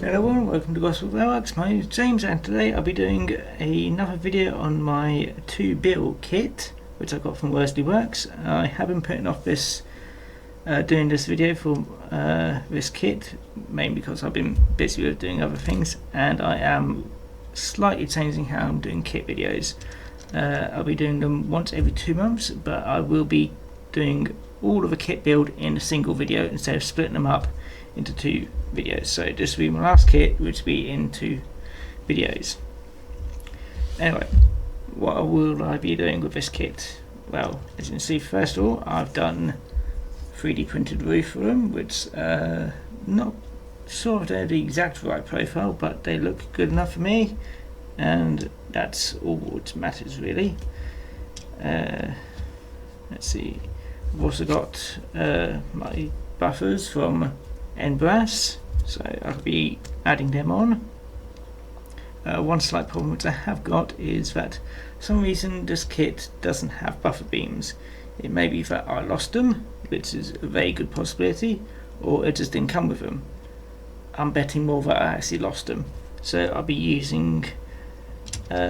Hello everyone, welcome to Gosport Railworks. My name is James and today I'll be doing another video on my 2-bill kit which I got from Worsley Works. I have been putting off doing this video for this kit mainly because I've been busy with doing other things, and I am slightly changing how I'm doing kit videos. I'll be doing them once every 2 months, but I will be doing all of the kit build in a single video instead of splitting them up into 2 videos. So this will be my last kit, which will be in 2 videos. Anyway, what will I be doing with this kit? Well, as you can see, first of all, I've done 3D printed roof for them, which not sure if they're the exact right profile, but they look good enough for me, and that's all that matters really. Let's see, I've also got my buffers from Brass, so I'll be adding them on. One slight problem which I have got is that for some reason this kit doesn't have buffer beams. It may be that I lost them, which is a very good possibility, or it just didn't come with them. I'm betting more that I actually lost them, so I'll be using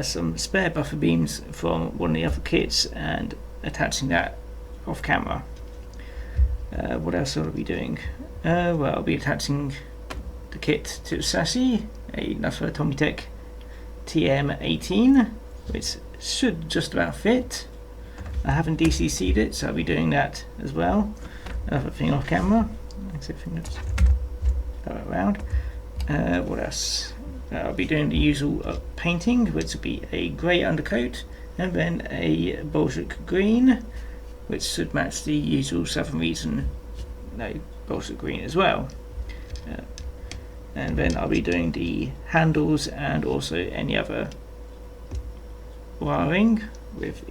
some spare buffer beams from one of the other kits and attaching that off camera. What else will I be doing? Well, I'll be attaching the kit to the chassis, another Tomitech TM18, which should just about fit. I haven't DCC'd it, so I'll be doing that as well. Another thing off camera. Let's go around. What else? I'll be doing the usual painting, which will be a grey undercoat and then a Bolshevik green, which should match the usual Southern Region Bolshevik green as well. And then I'll be doing the handles and also any other wiring with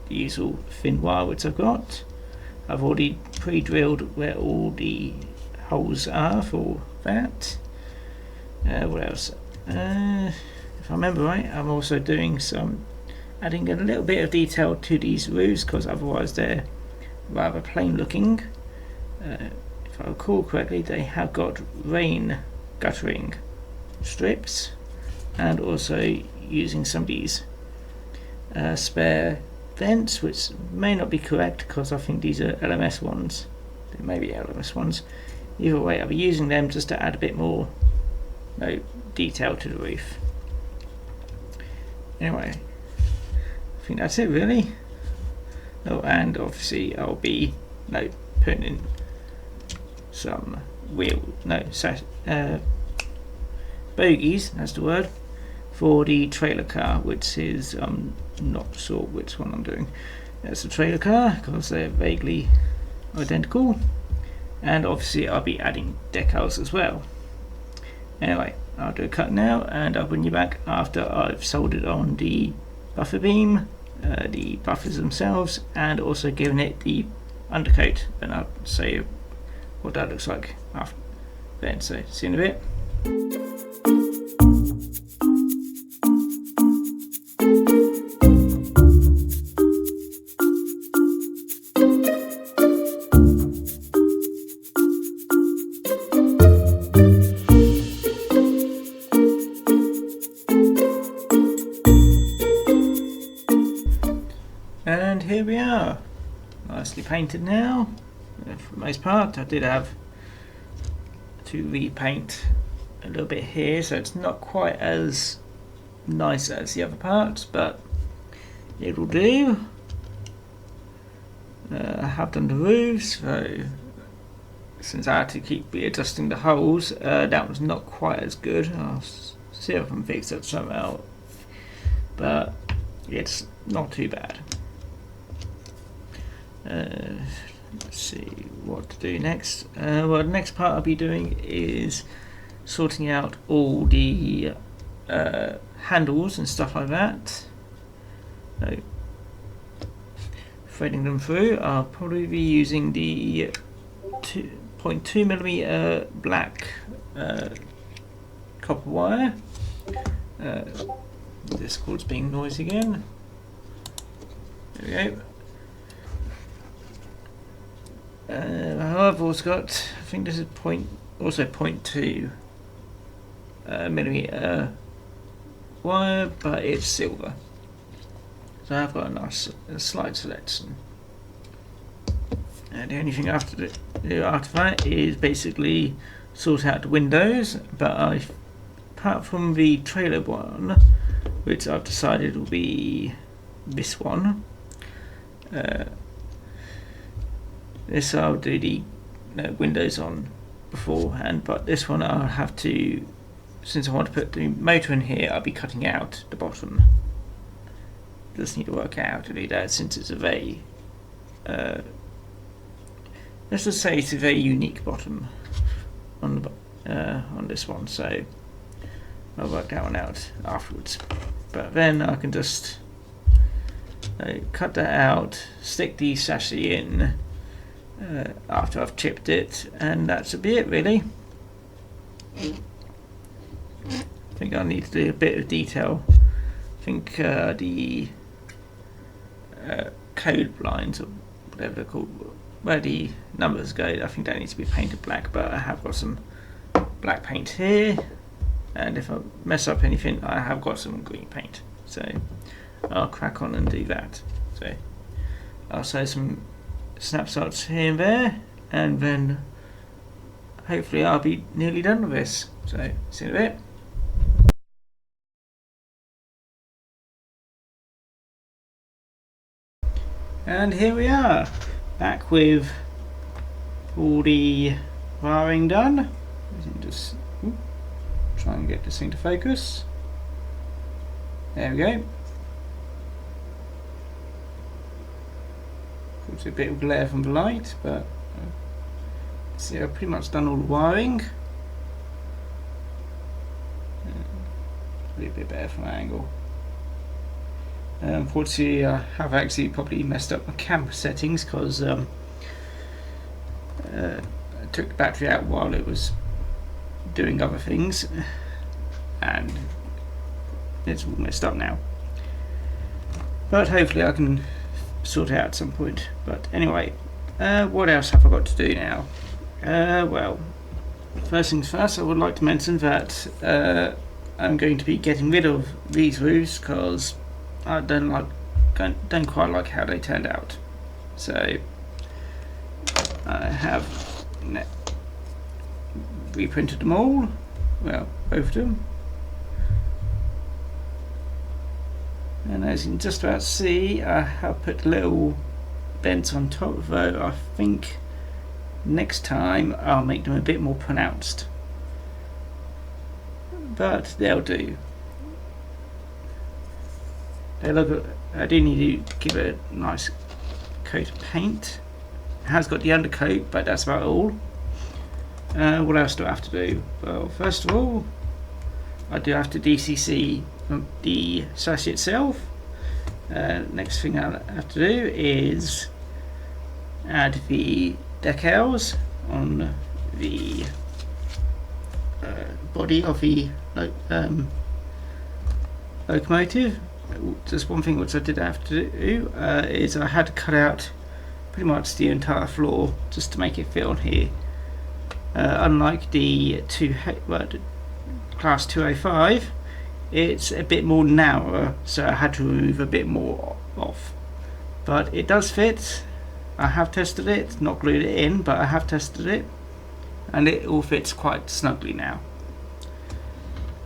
the usual thin wire which I've got. I've already pre-drilled where all the holes are for that. What else? If I remember right, I'm also doing adding a little bit of detail to these roofs, because otherwise they're rather plain looking. If I recall correctly, they have got rain guttering strips, and also using some of these spare vents, which may not be correct because I think these are LMS ones. They may be LMS ones. Either way, I'll be using them just to add a bit more detail to the roof. Anyway, I think that's it really. Oh, and obviously I'll be putting in some bogies, that's the word, for the trailer car, which is not sure which one I'm doing. That's a trailer car because they're vaguely identical, and obviously I'll be adding decals as well. Anyway, I'll do a cut now and I'll bring you back after I've soldered on the buffer beam, the buffers themselves, and also given it the undercoat, and I'll show you what that looks like after then. So see you in a bit. And here we are, nicely painted now. For the most part, I did have to repaint a little bit here, so it's not quite as nice as the other parts, but it'll do. I have done the roofs, so since I had to keep readjusting the holes, that was not quite as good. I'll see if I can fix that somehow, but it's not too bad. Let's see what to do next. Well, the next part I'll be doing is sorting out all the handles and stuff like that. So, threading them through. I'll probably be using the 2.2mm black copper wire. This cord's being noisy again. There we go. I've also got, I think this is also 0.2 millimeter wire, but it's silver. So I've got a slight selection. And the only thing I have to do after that is basically sort out the windows, but apart from the trailer one, which I've decided will be this one, this I'll do the windows on beforehand, but this one I'll have to, since I want to put the motor in here, I'll be cutting out the bottom. Just need to work out how to do that, since it's a very let's just say it's a very unique bottom on this one, so I'll work that one out afterwards. But then I can just cut that out, stick the chassis in after I've chipped it, and that should be it really. I think I need to do a bit of detail. I think the code lines, or whatever they're called, where the numbers go, I think that needs to be painted black, but I have got some black paint here, and if I mess up anything I have got some green paint, so I'll crack on and do that. So I'll show some snapshots here and there, and then hopefully I'll be nearly done with this. So see you in a bit. And here we are, back with all the wiring done. Just try and get this thing to focus. There we go. Puts a bit of glare from the light, but see, I've pretty much done all the wiring. A little bit better from an angle. Unfortunately, I have actually probably messed up my camera settings, because I took the battery out while it was doing other things, and it's all messed up now. But hopefully I can sort it out at some point. But anyway, what else have I got to do now? Well, first things first, I would like to mention that I'm going to be getting rid of these roofs, because I don't quite like how they turned out. So I have reprinted them all, well, both of them, and as you can just about see, I have put little vents on top, though I think next time I'll make them a bit more pronounced, but they'll do. They look, I do need to give it a nice coat of paint. It has got the undercoat, but that's about all. What else do I have to do? Well, first of all, I do have to DCC the chassis itself. Next thing I have to do is add the decals on the body of the locomotive. Just one thing which I did have to do is I had to cut out pretty much the entire floor just to make it fit on here. Unlike the class 205, it's a bit more narrower, so I had to remove a bit more off. But it does fit. I have tested it, not glued it in, but I have tested it, and it all fits quite snugly now.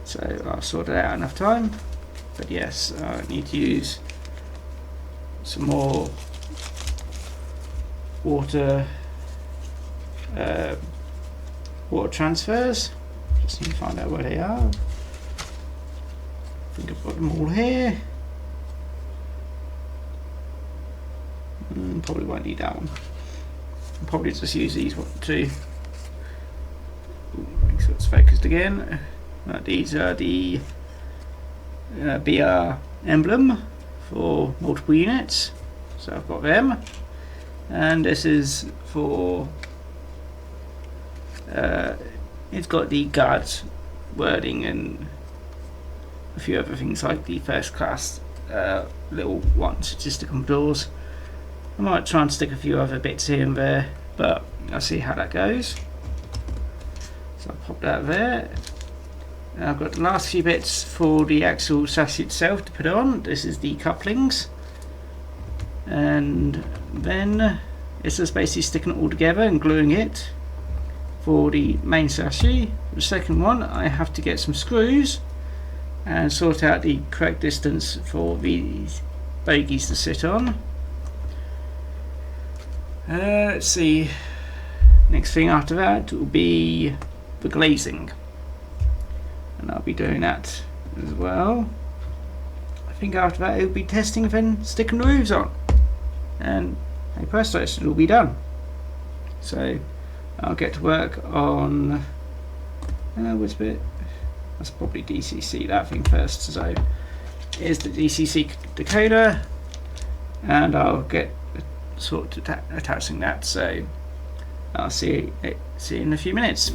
So I'll sort it out enough time. But yes, I need to use some more water transfers. Just need to find out where they are. I think I've got them all here. Probably won't need that one. I'll probably just use these one too. Make sure it's focused again. These are the BR emblem for multiple units, so I've got them, and this is for it's got the guards wording and a few other things like the first class little ones, just the Commodores. I might try and stick a few other bits here and there, but I'll see how that goes. So I'll pop that there, I've got the last few bits for the actual chassis itself to put on. This is the couplings, and then it's just basically sticking it all together and gluing it for the main chassis. The second one, I have to get some screws and sort out the correct distance for these bogies to sit on. Let's see, next thing after that will be the glazing, and I'll be doing that as well. I think after that it'll be testing and then sticking the roofs on, and hey presto, it'll be done. So I'll get to work on which bit? That's probably DCC that thing first. So here's the DCC decoder, and I'll get sort of attaching that. So I'll see you in a few minutes.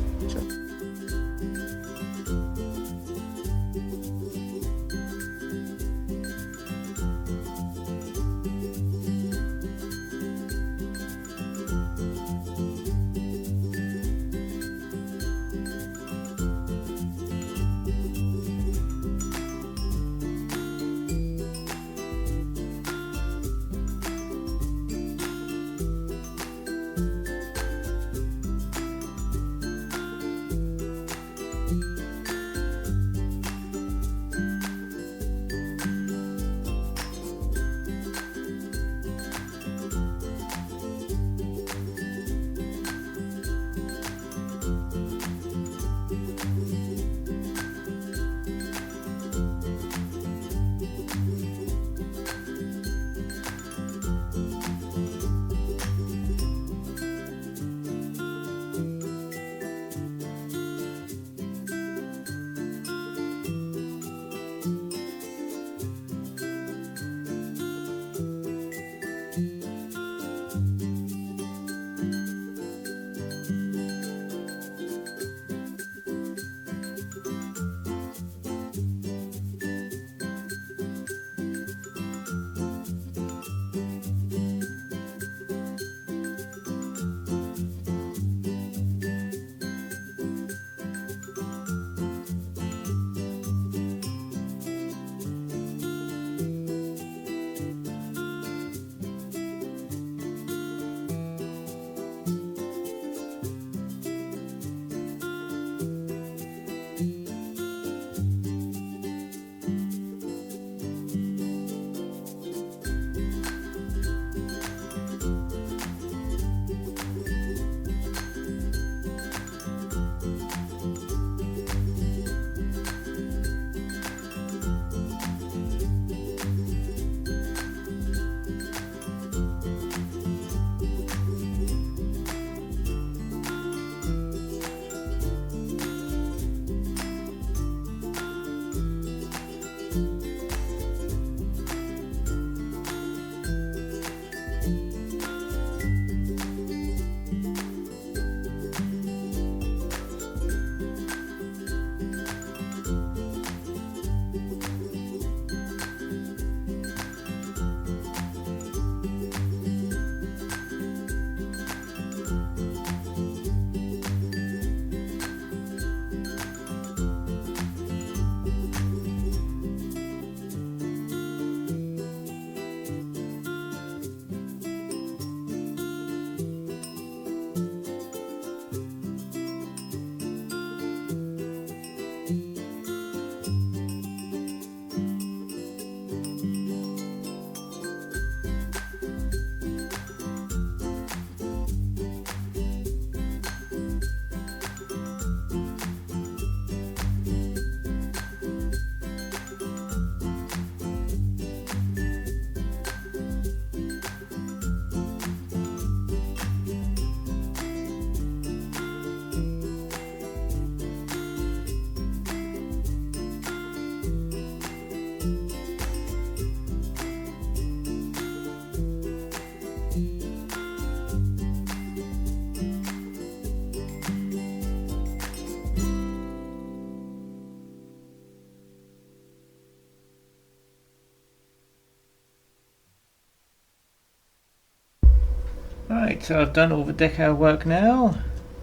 Right, so I've done all the decal work now,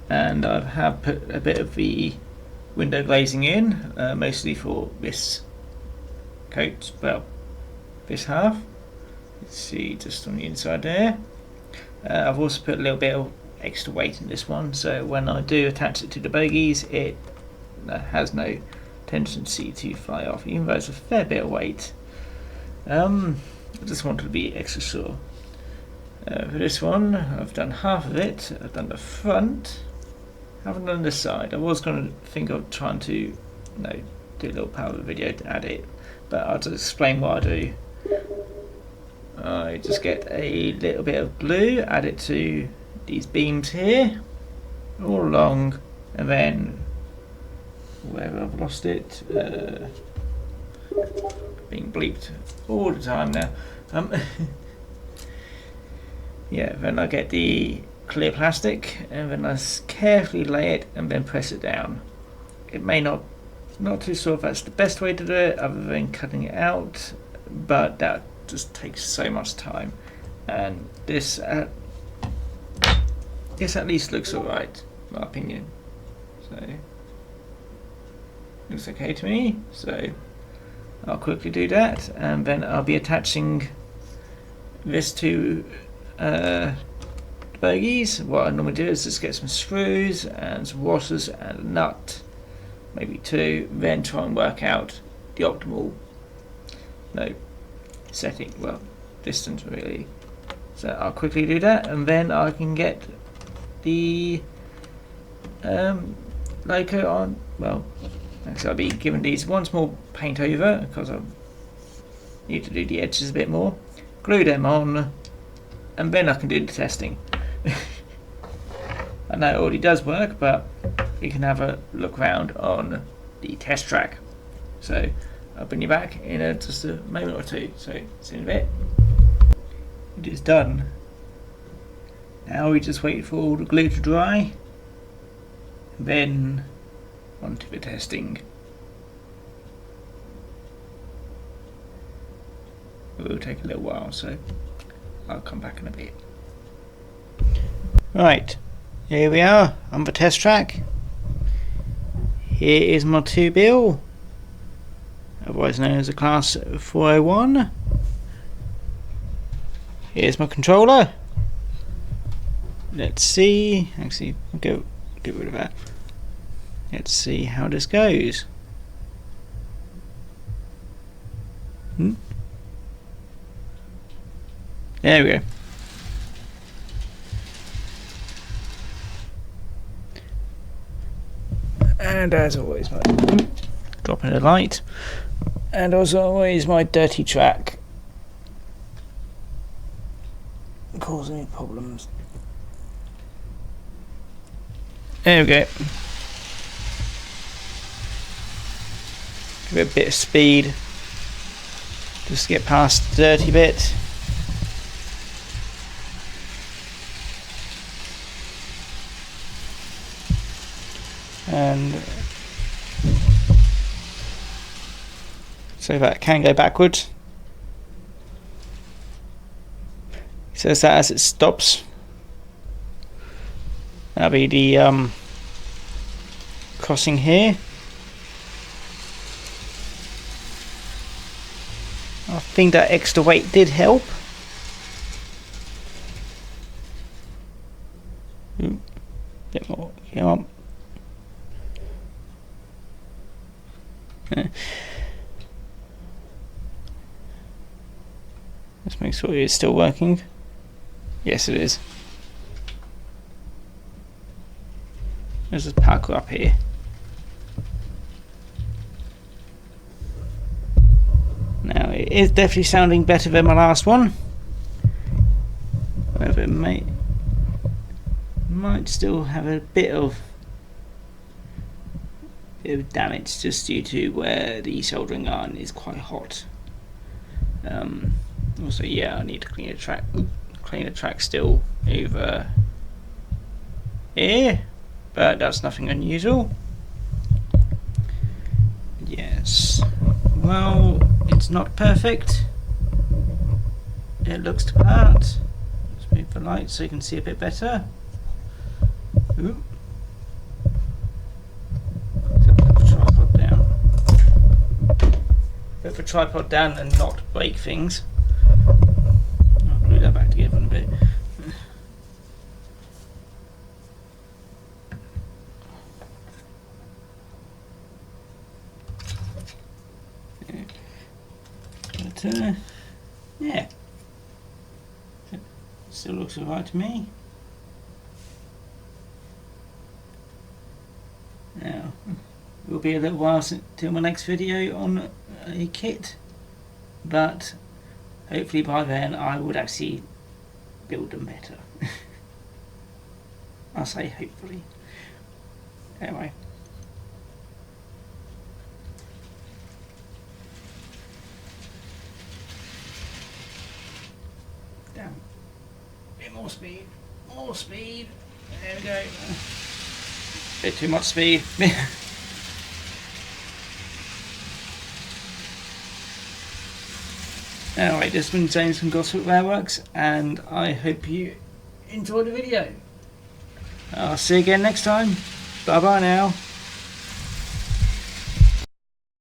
and I have put a bit of the window glazing in, mostly for this coat, well, this half. Let's see, just on the inside there. I've also put a little bit of extra weight in this one, so when I do attach it to the bogies, it has no tendency to fly off, even though it's a fair bit of weight. I just wanted to be extra sure. For this one, I've done half of it. I've done the front, haven't done the side. I was going to think of trying to do a little part of the video to add it, but I'll just explain what I do. I just get a little bit of glue, add it to these beams here, all along, and then wherever I've lost it, being bleeped all the time now. Yeah, then I get the clear plastic, and then I carefully lay it and then press it down. It may not too sure if that's the best way to do it, other than cutting it out, but that just takes so much time, and this at least looks alright, in my opinion. So looks okay to me, so I'll quickly do that, and then I'll be attaching this to the bogies. What I normally do is just get some screws and some washers and a nut, maybe two, then try and work out the optimal setting, well, distance really. So I'll quickly do that, and then I can get the logo on. Well, actually I'll be giving these one small paint over because I need to do the edges a bit more, glue them on, and then I can do the testing. I know it already does work, but we can have a look around on the test track. So I'll bring you back in just a moment or two, so see you in a bit. It is done. Now we just wait for all the glue to dry, then on to the testing. It will take a little while, so I'll come back in a bit. Right, here we are on the test track. Here is my 2 bill, otherwise known as a class 401. Here's my controller. Let's see, actually I'll get rid of that. Let's see how this goes. There we go. And as always, my dropping the light, and as always my dirty track causing me problems. There we go. Give it a bit of speed just to get past the dirty bit. And so that can go backwards. It says that as it stops. That'll be the crossing here. I think that extra weight did help. Bit more, come on. Let's make sure it's still working. Yes, it is. Let's just park up here. Now it is definitely sounding better than my last one. However, it might still have a bit of damage just due to where the soldering iron is quite hot. Also, yeah, I need to clean the track still over here, but that's nothing unusual. Yes, well, it's not perfect. It looks the part. Let's move the light so you can see a bit better. Ooh. the tripod down and not break things. I'll glue that back together in a bit. But, yeah, still looks alright to me. Now, it will be a little while till my next video on a kit, but hopefully by then I would actually build them better. I'll say hopefully. Anyway. Down. Bit more speed. More speed. There we go. Bit too much speed. Anyway, this has been James from Gosport Railworks, and I hope you enjoyed the video. I'll see you again next time. Bye bye now.